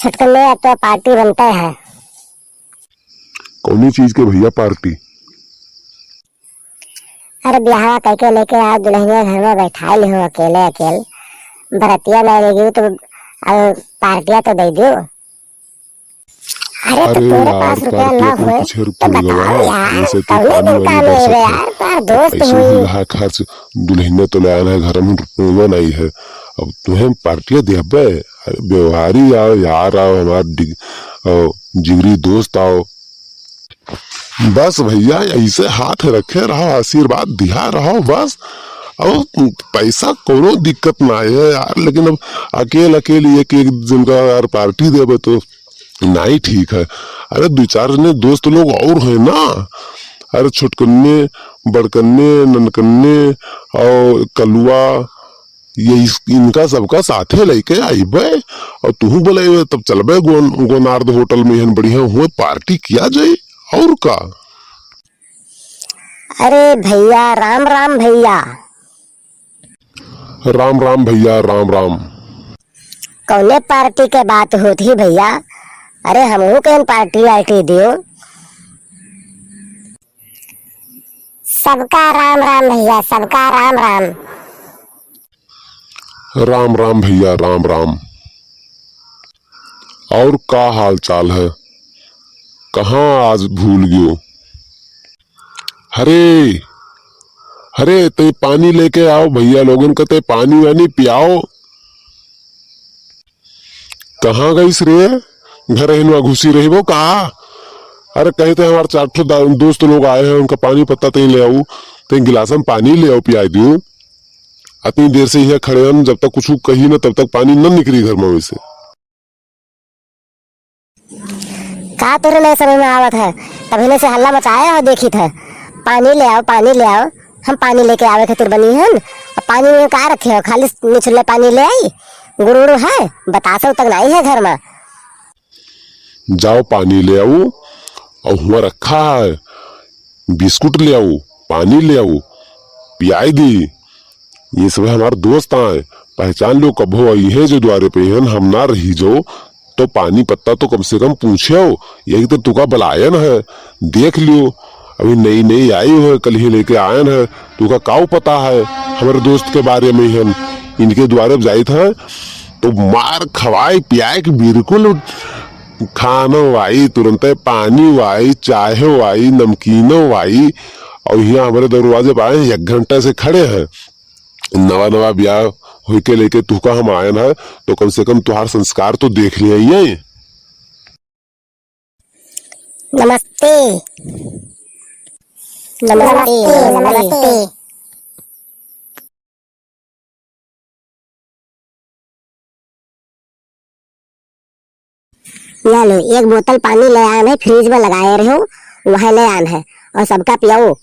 छुटकने तो पार्टी बनता है। कौनी चीज के भैया पार्टी? अरे ब्याह करके लेके आओ दुल्हनिया घर में बैठा ली हो अकेले अकेले, बरतिया नहीं लेगी तो पार्टियां तो दे दो। अरे तो तेरे पास रुपया ना हो तो बताओ यार, कौन दिन काम है यार, तार दोस्त हुई खर्च दुल्हनिया तो लाया है घर में रुपया नहीं है, अब तुम्हें पार्टियां देबे? व्यवहारी आओ यार, आओ हमारे जिगरी दोस्त आओ, बस भैया ऐसे हाथ रखे रहो, आशीर्वाद दिया रहो बस। अब पैसा कोनो दिक्कत ना है यार, लेकिन अब अकेले अकेले एक एक दिन का यार पार्टी देवे तो नहीं ठीक है। अरे दो चार ने दोस्त लोग और है ना, अरे छुटकन्ने बड़कन्ने ननकन्ने और कलुआ, ये इनका सबका साथे लेके आईबे और तू बोले तब चलबे गोनार्द होटल में हन बढ़िया हुए पार्टी किया जाए और का। अरे भैया राम राम भैया। राम राम भैया राम राम। कौने पार्टी के बात होती भैया? अरे हमहू कहीं पार्टी आर्टी दियो। सबका राम राम भैया, सबका राम राम। राम राम भैया राम राम। और का हाल चाल है? कहाँ आज भूल गयो? हरे हरे ते पानी लेके आओ, भैया लोगन का ते पानी वानी पियाओ। कहाँ गई रे? घर हिनवा घुसी रही वो कहा? अरे कहते हमारे चार दोस्त लोग आए हैं, उनका पानी पत्ता ते ले आओ, ते गिलास में पानी ले आओ पिया दियो। इतनी देर से यहाँ खड़े हैं, जब तक कुछ कही ना तब तक पानी न निकली घर में वैसे। का तेरे नहीं समझ में आवत है? तभी से हल्ला मचाया हो देखी था, पानी ले आओ पानी ले आओ। हम पानी लेके आवे खातिर बनी हन, और पानी में का रखे हो? खाली निचले पानी ले आई, गुरुड़ू है बतासो तक नहीं है घर में। जाओ पानी ले आओ, और हुआ रखा है बिस्कुट ले आओ, पानी ले आओ, पियाई दी। ये सब हमारे दोस्त आए, पहचान लो कब हो आई है जो द्वारे पे हैं, हम ना रही जो तो पानी पत्ता तो कम से कम पूछे हो, यही तो तुका बलायन है। देख लियो अभी नई नई आई हो, कल ही लेके आयन है, तुका काऊ पता है हमारे दोस्त के बारे में है, इनके द्वारे जाई था तो मार खवाई पियाई की बिल्कुल खाना वाई, तुरंत पानी वाई, चाय वाई, नमकीनो वाई। और यहाँ हमारे दरवाजे पे आए 1 घंटे से खड़े हैं, नवा नवा ब्याह होके लेके तुका हम आए हैं, तो कम से कम तुहार संस्कार तो देख लिया ही। नमस्ते नमस्ते नमस्ते। ला लो एक बोतल पानी ले आन है, फ्रिज में लगाए रहे हो, वह ले आन है और सबका पियाओ।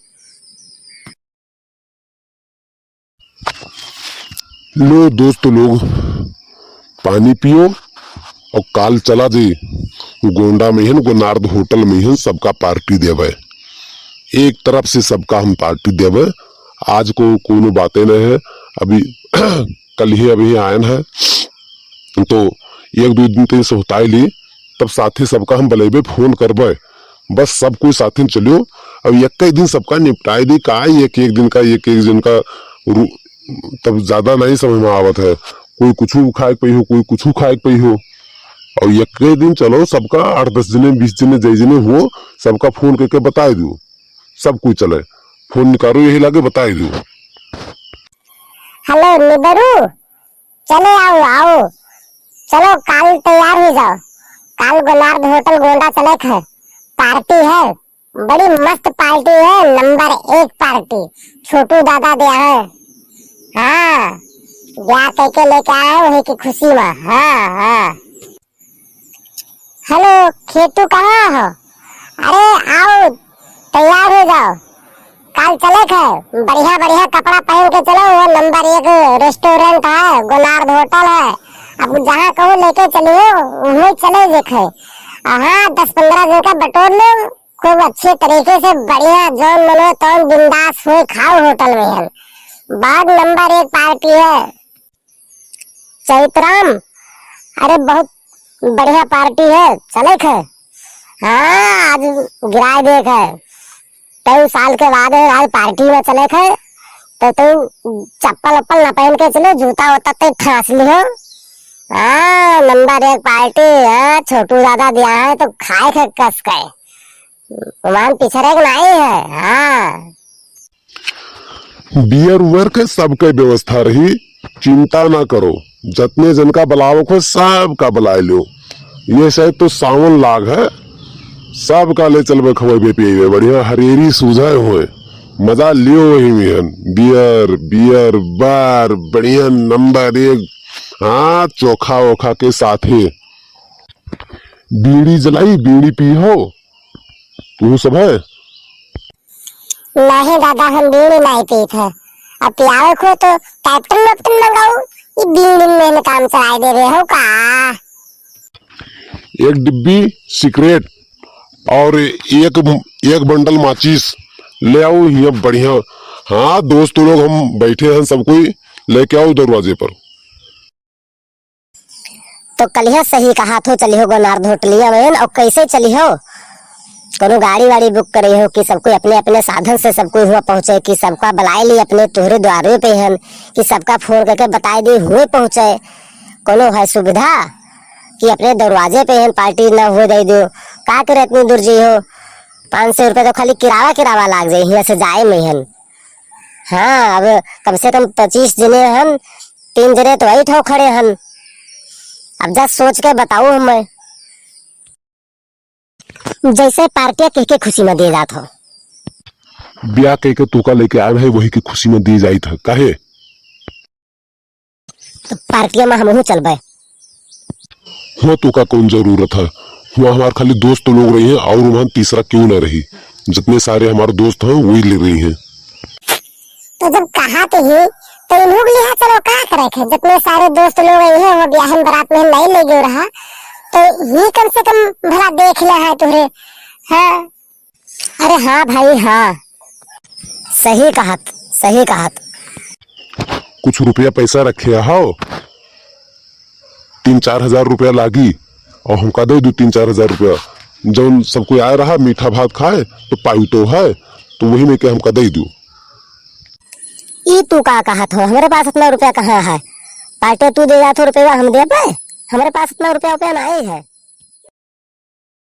लो दोस्त लोग पानी पियो, और काल चला जी गोंडा में है गोनार्द होटल में है, सबका पार्टी देवे, एक तरफ से सबका हम पार्टी देवे। आज को कोनो बातें नहीं है, अभी कल ही अभी आयन है तो 1-2 दिन तीन से होता ली, तब साथी सबका हम बलेबे फोन करबे, बस सब कोई साथी चलियो। अब एक दिन सबका निपटाई दी का, एक एक दिन का तब ज्यादा नहीं समझ में आवत है, कोई कुछ खाए पी हो, कोई कुछ खाए पी हो, और एक दिन चलो सबका 8-10 दिन 20 दिन जय जने हो, सबका फोन करके बता दो, सब कोई चले फोन निकालो यही लागे बता दो। हेलो निबरू, चले आओ आओ, चलो काल तैयार हो जाओ, काल गोनार्द होटल गोंडा चले है, पार्टी है, बड़ी मस्त पार्टी है, नंबर 1 पार्टी, छोटू दादा दिया है। हाँ ब्याह करके लेके आए वही की खुशी में। हाँ हाँ। हेलो खेतू कहाँ हो? अरे आओ तैयार हो जाओ, काल चले है, बढ़िया बढ़िया कपड़ा पहन के चलो, वो नंबर 1 रेस्टोरेंट है, गोनार्द होटल है, अब जहाँ कहो लेके चलिए वहीं चले देखे। हाँ 10-15 दिन का बटोर लो, खूब अच्छे तरीके से बढ़िया जो मनो तो बिंदास हुए खाओ होटल में है, बाद नंबर 1 पार्टी है। चैतराम अरे बहुत बढ़िया पार्टी है, चले खे। हाँ आज गिराए देख है, 23 साल के बाद आज पार्टी में चले खे। तो तू चप्पल वप्पल न पहन के चले, जूता होता तो ठास लियो। हाँ नंबर 1 पार्टी है, छोटू दादा दिया है तो खाए खे कस के। मान पिछड़े के नहीं है। हाँ बियर उबर के सबके व्यवस्था रही, चिंता ना करो। जितने जन का बुलाओ को सबका बुलाए लो। ये शायद तो सावन लाग है, सबका ले चलबे खवे पिए बढ़िया हरेरी सूझाए हुए मजा लियो वही में। बियर बियर बार बढ़िया नंबर 1। हाँ चोखा वोखा के साथ ही बीड़ी जलाई, बीड़ी पी हो तू सब है। नहीं दादा हम बीड़ी नहीं पी थे। अब पियावे को तो कैप्टन वैप्टन मंगाऊ, ये बीड़ी में काम चलाए दे रहे हो का। एक डिब्बी सिगरेट और एक बंडल माचिस ले आओ ये बढ़िया। हाँ दोस्त लोग हम बैठे हैं, सब कोई लेके आओ दरवाजे पर। तो कलिया सही कहा तो चली हो गोनार्द होटलिया में। और कैसे चली हो, कोनो गाड़ी वाड़ी बुक करे हो कि सबको अपने अपने साधन से सबको हुआ पहुंचे, कि सबका बुलाए ली अपने तोहरे द्वारे पे हन, कि सबका फोन करके बताए दी हुए पहुंचे। कोनो है सुविधा कि अपने दरवाजे पे हन पार्टी न हो दे दो। का करे इतनी दूर जी हो, 500 रुपये तो खाली किरावा लाग जाये यहाँ से जाए में हन। हाँ अब कम से कम 25 जने हन, 3 जने तो वही ठो खड़े हन। अब जा सोच के बताओ हमें। जैसे पार्टियां कह के खुशी में दे जात हो, ब्याह कह के तू का लेके आए है वही की खुशी में दी जाई था काहे। तो पार्टियां में हम चलबे हुआ तू का कौन जरूरत है। हुआ हमारे खाली दोस्त लोग रही हैं और वहां तीसरा क्यों न रही। जितने सारे हमारे दोस्त हैं वही ले रही हैं। तो जब कहा तो ही तो इन लोग लिहा चलो का करे थे। जितने सारे दोस्त लोग रही हैं वो ब्याह बारात में नहीं ले गयो रहा, तो ये कम से कम भला देख ले है तुहरे। हाँ अरे हाँ भाई हाँ, सही कहत सही कहत। कुछ रुपया पैसा रखे हो, 3-4 हजार रुपया लागी और हमका दे दू 3-4 हजार रुपया। जब सबको आया रहा मीठा भात खाए तो पाई तो है, तो वही में के हमका दे दू। ई तू का कहत हो, हमारे पास इतना रुपया कहाँ है। पार्टी तू दे जा तो रुपया हम दे पाए, हमारे पास इतना रुपया नहीं है।